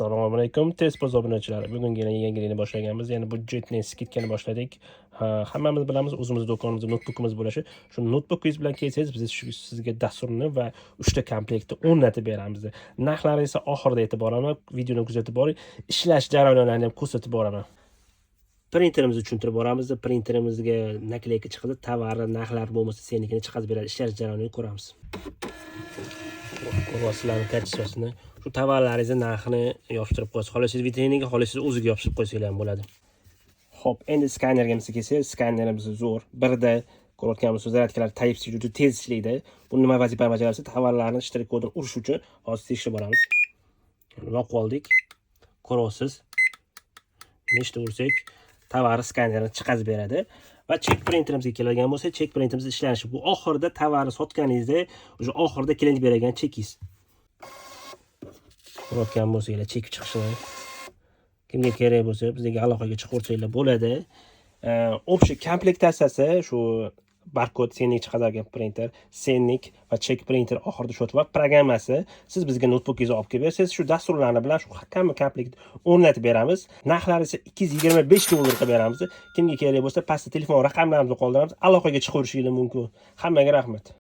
Assalomu alaykum, tez poz obunachilari. Bugun yangilikni boshlaganmiz. Ya'ni budjetni skidkani boshladik. Hammamiz bilamiz, o'zimiz do'konimizda notebookimiz bo'lishi. Shu notebookingiz bilan kelsangiz, biz sizga dasturni va 3 ta komplektni o'rnatib beramiz. Narxlari esa oxirida aytib boraman. Videoni kuzatib boring. Ishlash jarayonlarini ham ko'rsatib boraman. Printerimizni tushuntirib boramiz. Printerimizga nakleyka chiqadi, tovarlar, narxlar bo'lmasa, senikini chiqarib beradi. Ishlash jarayonini ko'ramiz. Ko'ryapsizlarmi kachchasini? Shu tovarlaringizni narxini yopishtirib qo'yasiz. Xohlasangiz vitrinaga, xohlasangiz o'ziga yopishtirib qo'ysangiz ham bo'ladi. Xo'p, endi skanerga kelsak, skanerimiz zo'r. Birda ko'rayotganimiz zaryadkalar Type-C juda tez ishlaydi. Bu nima vazifa bajaradi? Tovarlarni shtrix kodini urish uchun hozir tekshirib boramiz. Yoqib oldik. Ko'ryapsiz. Nechta ursak, tovar skanerini chiqarib beradi. Va check printerimizga keladigan bo'lsa, check printerimiz ishlanishi. Bu oxirida tovarni sotganingizda, o'sha oxirida klient beradigan chekingiz. Ko'rayotgan bo'lsanglar, chek chiqishini kimga kerak bo'lsa, bizga aloqaga chiqarsanglar bo'ladi. Общий komplektatsiyasi shu barkod sennik chiqaradigan printer, sennik va check printer oxirida shu va programmasi siz bizga notebookingizni olib kelib bersangiz, shu dasturlarni bilan shu hamma komplekt o'rnatib beramiz. Narxlari esa $225 qilib beramiz. Kimga kerak bo'lsa, pastda telefon raqamlarimizni qoldiramiz, aloqaga chiqaverishingiz mumkin. Hammaga rahmat.